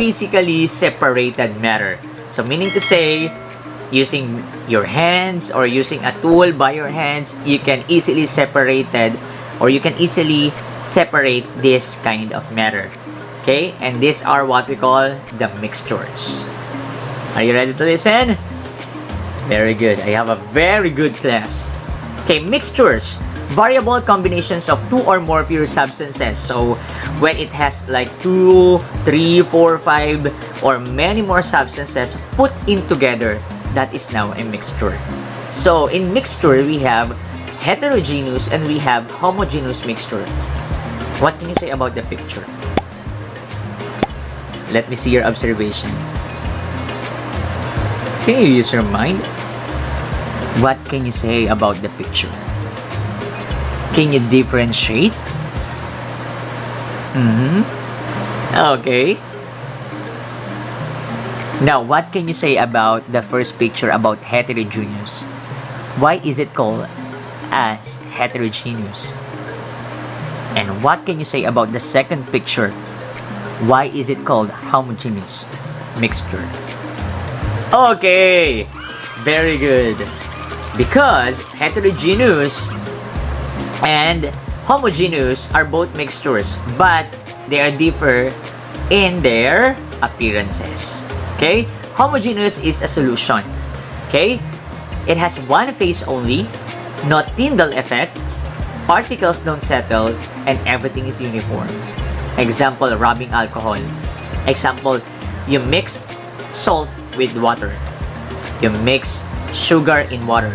physically separated matter. So meaning to say, using your hands or using a tool by your hands, you can easily separate this kind of matter. Okay, and these are what we call the mixtures. Are you ready to listen? Very good. I have a very good class. Okay, mixtures. Variable combinations of 2 or more pure substances. So, when it has like 2, 3, 4, 5, or many more substances put in together, that is now a mixture. So, in mixture, we have heterogeneous and we have homogeneous mixture. What can you say about the picture? Let me see your observation. Can you use your mind? What can you say about the picture? Can you differentiate? Okay. Now, what can you say about the first picture about heterogeneous? Why is it called as heterogeneous? And what can you say about the second picture? Why is it called homogeneous mixture? Okay, very good. Because heterogeneous and homogeneous are both mixtures, but they are differ in their appearances. Okay, homogeneous is a solution. Okay, it has one phase only, no Tyndall effect, particles don't settle, and everything is uniform. Example, rubbing alcohol. Example, you mix salt with water. You mix sugar in water.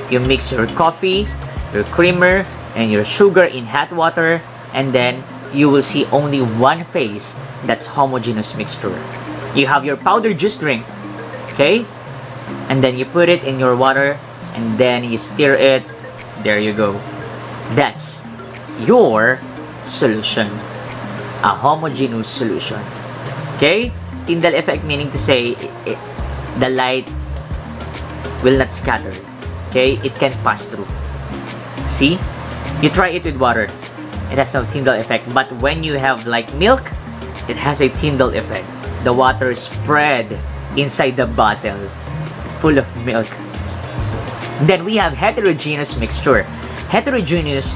You mix your coffee, your creamer, and your sugar in hot water, and then you will see only one phase. That's homogeneous mixture. You have your powdered juice drink, okay? And then you put it in your water, and then you stir it. There you go. That's your solution. A homogeneous solution. Okay? Tyndall effect meaning to say the light will not scatter. Okay? It can pass through. See? You try it with water. It has no Tyndall effect. But when you have like milk, it has a Tyndall effect. The water spread inside the bottle full of milk. Then we have heterogeneous mixture. Heterogeneous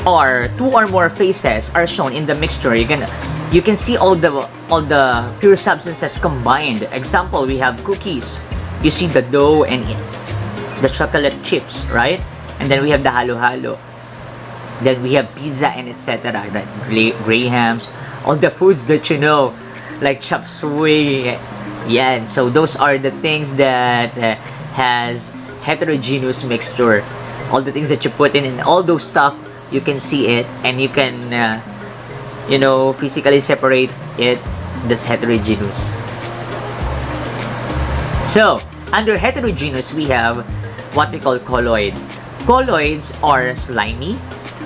or 2 or more phases are shown in the mixture. You can see all the pure substances combined. Example, we have cookies. You see the dough and the chocolate chips, right? And then we have the halo-halo. Then we have pizza and etc. Grahams, all the foods that you know, like chop suey. Yeah, so those are the things that has heterogeneous mixture. All the things that you put in and all those stuff, you can see it and you can physically separate it. That's heterogeneous. So under heterogeneous, we have what we call colloid. Colloids are slimy,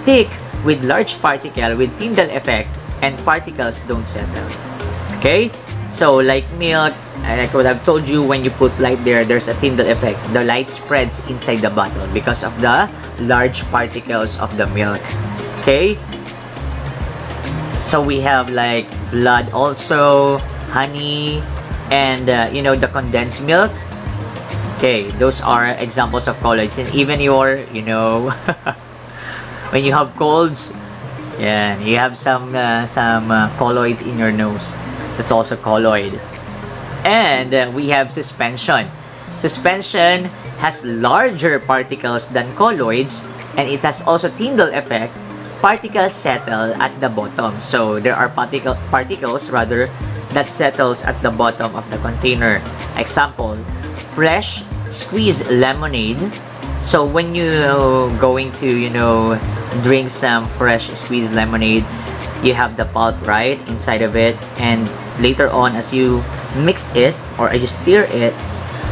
thick, with large particle with Tyndall effect, and particles don't settle. Okay, so like milk, I could have told you, when you put light there, there's a Tyndall effect. The light spreads inside the bottle because of the large particles of the milk. Okay, so we have like blood also, honey, and the condensed milk. Okay, those are examples of colloids. And even your, when you have colds, yeah, you have some colloids in your nose. That's also colloid. And we have suspension. Suspension has larger particles than colloids, and it has also Tyndall effect. Particles settle at the bottom. So there are particles that settles at the bottom of the container. Example, fresh squeezed lemonade. So when you going to drink some fresh squeezed lemonade, you have the pulp right inside of it, and later on as you mix it or as you stir it,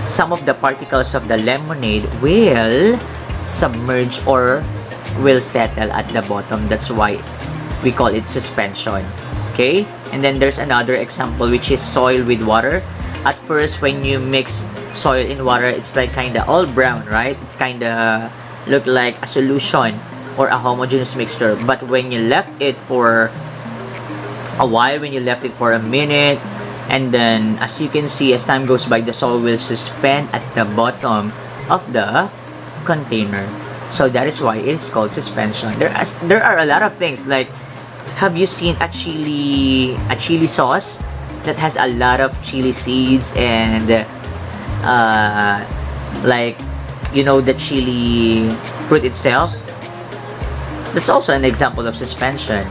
some of the particles of the lemonade will submerge or will settle at the bottom. That's why we call it suspension. Okay, and then there's another example, which is soil with water. At first, when you mix soil in water, it's like kind of all brown, right? It's kind of look like a solution or a homogeneous mixture. But when you left it for a while, when you left it for a minute, And then, as you can see, as time goes by, the solid will suspend at the bottom of the container. So that is why it's called suspension. There are a lot of things, like, have you seen a chili sauce that has a lot of chili seeds and like, you know, the chili fruit itself? That's also an example of suspension.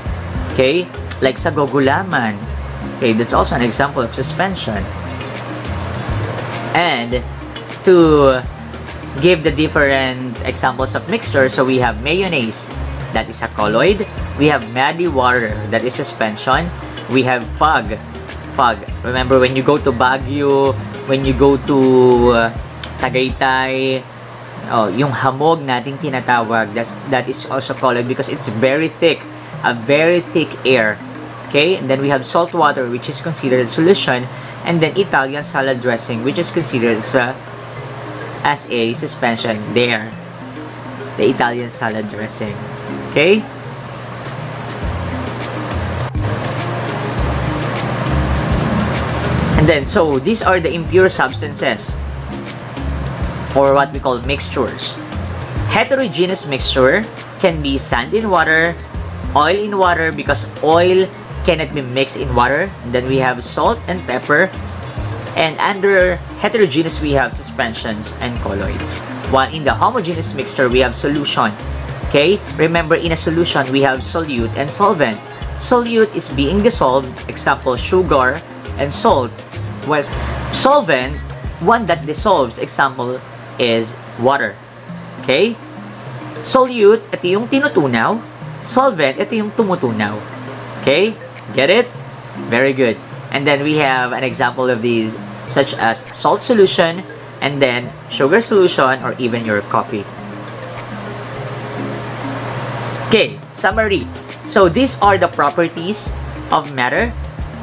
Okay, like sa gogulaman. Okay, that's also an example of suspension. And to give the different examples of mixture, so we have mayonnaise, that is a colloid. We have muddy water, that is suspension. We have fog. Remember, when you go to Baguio, when you go to Tagaytay, yung hamog nating tinatawag, that is also colloid because it's very thick, a very thick air. Okay, and then we have salt water, which is considered a solution, and then Italian salad dressing, which is considered as a suspension there. The Italian salad dressing. Okay? And then, so these are the impure substances, or what we call mixtures. Heterogeneous mixture can be sand in water, oil in water, because oil cannot be mixed in water. And then we have salt and pepper. And under heterogeneous, we have suspensions and colloids. While in the homogeneous mixture, we have solution. Okay? Remember, in a solution, we have solute and solvent. Solute is being dissolved, example, sugar and salt. Well, solvent, one that dissolves, example, is water. Okay? Solute, ito yung tinutunaw. Solvent, ito yung tumutunaw. Okay? Get it? Very good. And then we have an example of these, such as salt solution, and then sugar solution, or even your coffee. Okay, summary. So these are the properties of matter,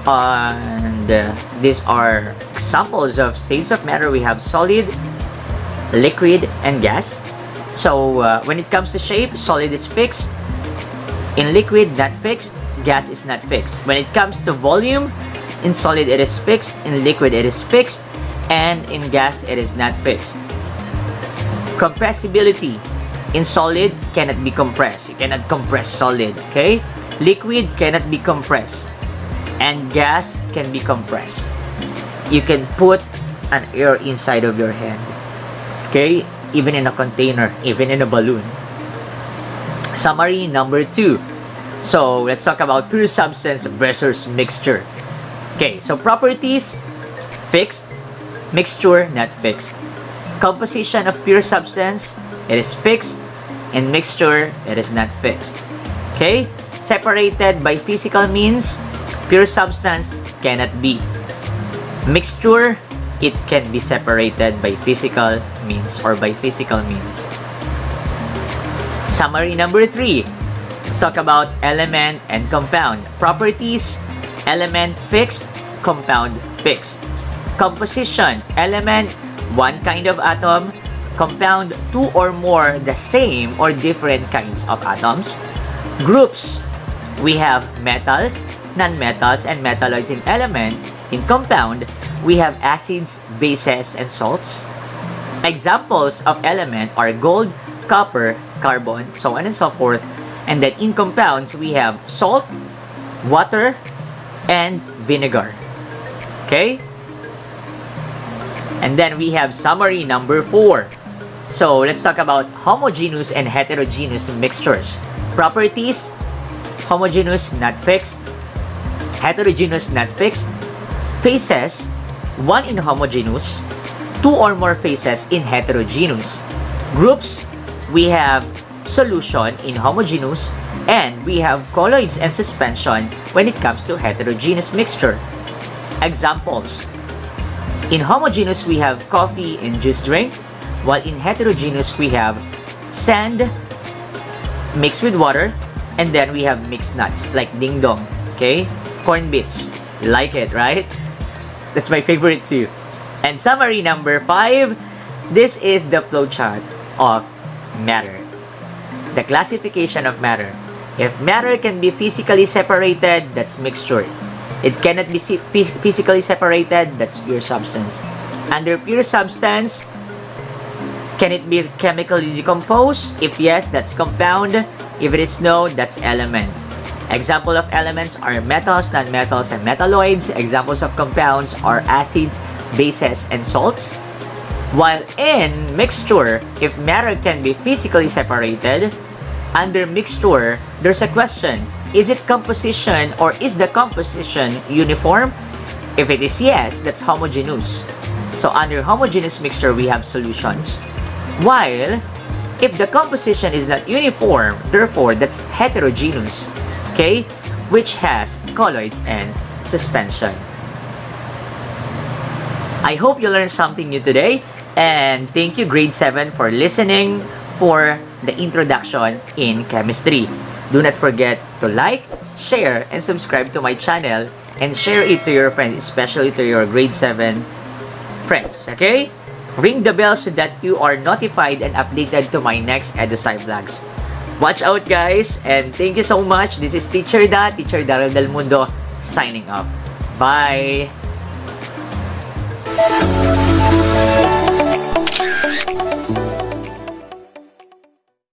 and these are examples of states of matter. We have solid, liquid, and gas. So when it comes to shape, solid is fixed. In liquid, not fixed. Gas is not fixed. When it comes to volume, in solid it is fixed, in liquid it is fixed, and in gas it is not fixed. Compressibility. In solid, cannot be compressed. You cannot compress solid, okay? Liquid cannot be compressed, and gas can be compressed. You can put an air inside of your hand, okay? Even in a container, even in a balloon. Summary number 2. So let's talk about pure substance versus mixture. Okay, so properties, fixed. Mixture, not fixed. Composition of pure substance, it is fixed. In mixture, it is not fixed. Okay, separated by physical means, pure substance cannot be. Mixture, it can be separated by physical means or by physical means. Summary number 3. Let's talk about element and compound. Properties, element fixed, compound fixed. Composition, element, one kind of atom. Compound, two or more the same or different kinds of atoms. Groups, we have metals, nonmetals, and metalloids in element. In compound, we have acids, bases, and salts. Examples of element are gold, copper, carbon, so on and so forth. And then in compounds, we have salt, water, and vinegar. Okay? And then we have summary number 4. So let's talk about homogeneous and heterogeneous mixtures. Properties, homogeneous, not fixed. Heterogeneous, not fixed. Phases, one in homogeneous, two or more phases in heterogeneous. Groups, we have solution in homogeneous, and we have colloids and suspension when it comes to heterogeneous mixture. Examples. In homogeneous, we have coffee and juice drink, while in heterogeneous, we have sand mixed with water, and then we have mixed nuts like ding dong, okay? Corn bits. You like it, right? That's my favorite too. And summary number 5, this is the flowchart of matter. The classification of matter. If matter can be physically separated, that's mixture. It cannot be physically separated. That's pure substance. Under pure substance, can it be chemically decomposed? If yes, that's compound. If it is no, that's element. Example of elements are metals, nonmetals, and metalloids. Examples of compounds are acids, bases, and salts. While in mixture, if matter can be physically separated, under mixture, there's a question. Is it composition or is the composition uniform? If it is yes, that's homogeneous. So under homogeneous mixture, we have solutions. While if the composition is not uniform, therefore that's heterogeneous, okay, which has colloids and suspension. I hope you learned something new today, and thank you grade 7 for listening for the introduction in chemistry. Do not forget to like, share, and subscribe to my channel, and share it to your friends, especially to your grade 7 friends, okay? Ring the bell so that you are notified and updated to my next EduSciVlogs. Watch out, guys, and thank you so much. This is Teacher Daryl Del Mundo, signing off. Bye!